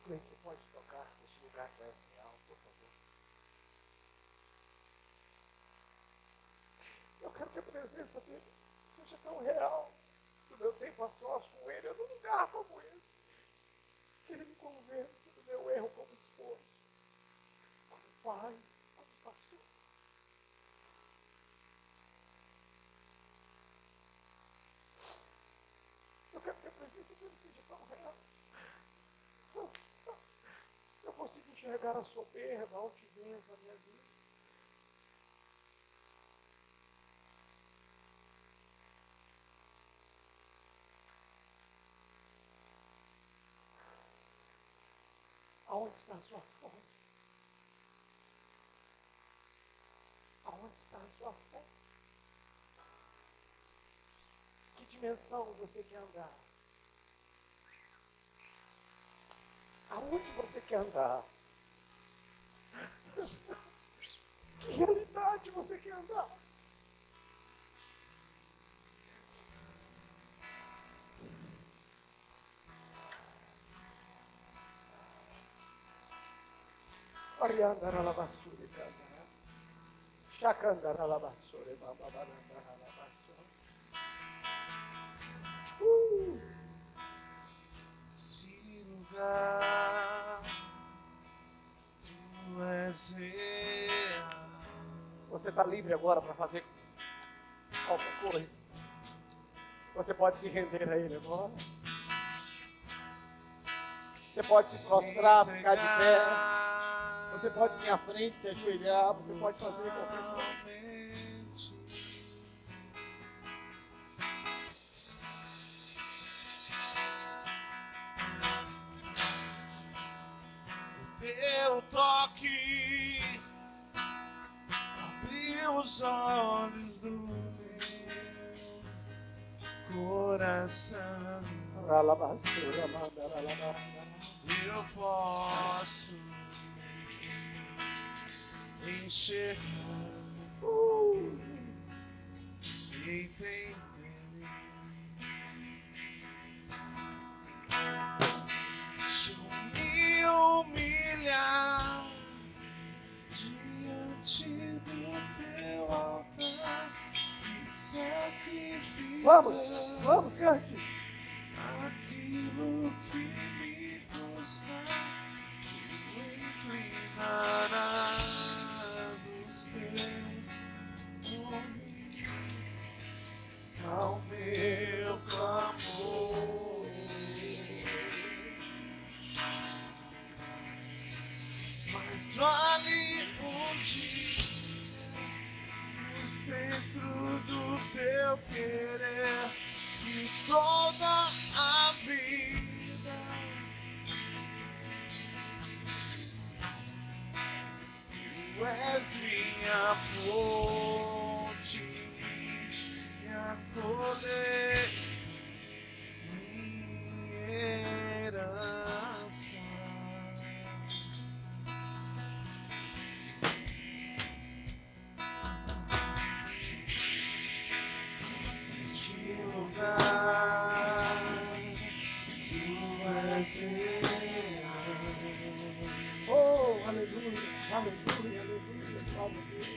Você pode tocar nesse lugar que é real, por favor. Eu quero que a presença dele seja tão real, do meu tempo a sós com ele, num lugar como esse. Que ele me convença do meu erro como esposo, como pai, como pastor. Eu quero que a presença dele seja tão real. Eu consigo enxergar a soberba, a altivez na minha vida. Aonde está a sua fome? Aonde está a sua fome? Que dimensão você quer andar? Aonde você quer andar? Que realidade você quer andar? Ariandara la basura, Chacandara la basura, bababarandara la basura. Se lugar tu és real. Você está livre agora para fazer qualquer coisa. Você pode se render a Ele agora. Você pode se prostrar, ficar de pé. Você pode vir à frente, se ajoelhar. Você pode fazer qualquer coisa. Teu toque abriu os olhos do meu coração. Eu posso enxergar e entender. Se eu me humilhar diante do teu altar e sacrificar. Vamos, cante. Aquilo que me custa, inclinarás os teus ouvidos ao meu clamor. Mas vale um dia no centro do teu querer e toda a vida. Tu és minha fonte, minha colheita, minha herança. Esse lugar, tu és Oh, aleluia, aleluia, aleluia, salve Deus.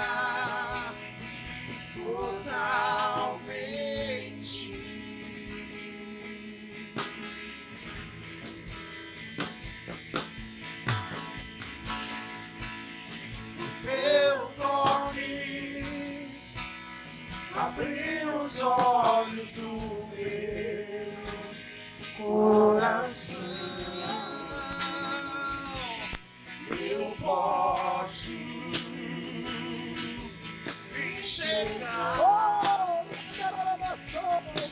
entregar totalmente. O teu toque abriu os olhos do meu coração. Eu posso enxergar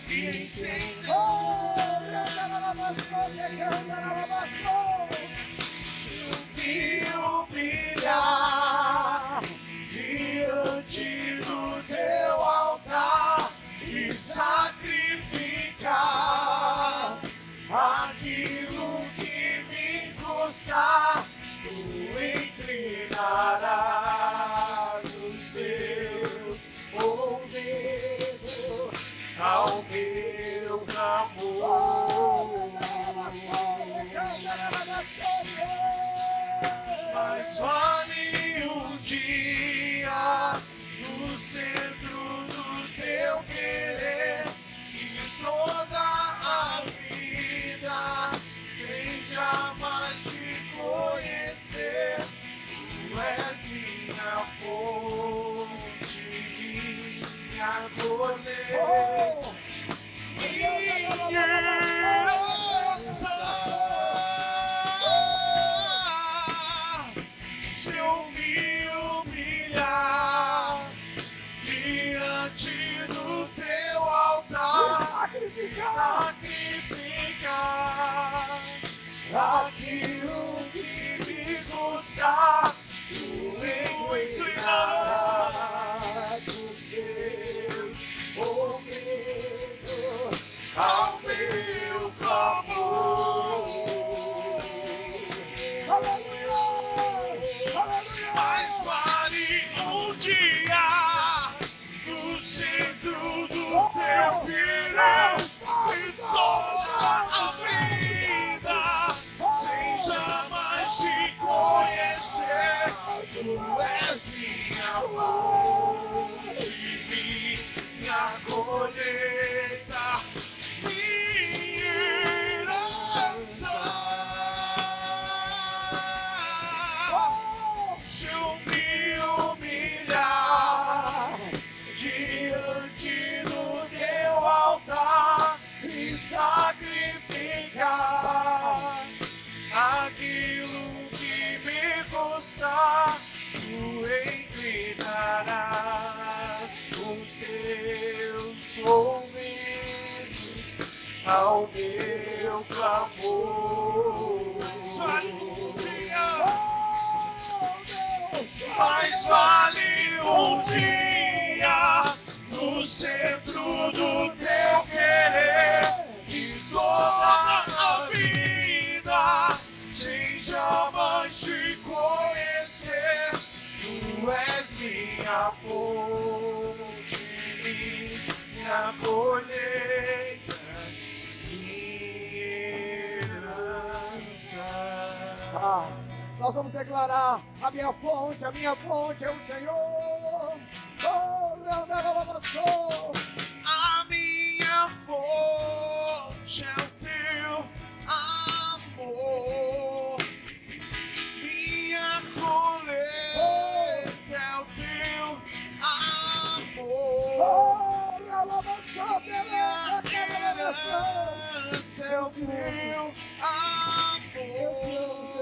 e entender. Se eu me humilhar diante do teu altar e sacrificar aquilo que me custa, tu inclinarás os teus ouvidos ao meu clamor. Mas vale um dia no centro do teu querer e toda a vida sem jamais te conhecer. Tu és minha fonte, minha colheita, minha herança. Se eu me humilhar diante do teu altar, sacrificar aquilo que me custa, tu inclinarás os teus ouvidos ao meu clamor. Mas vale um dia no centro do teu querer e toda a vida sem amor. Mais vale um dia. Mais vale um dia no centro do teu querer e toda a vida sem jamais te conhecer. Tu és minha fonte, minha colheita, minha herança. Nós vamos declarar: a minha fonte é o Senhor. Oh, meu Deus, A minha fonte é o teu amor, minha colheita é o teu amor, minha herança é o teu amor.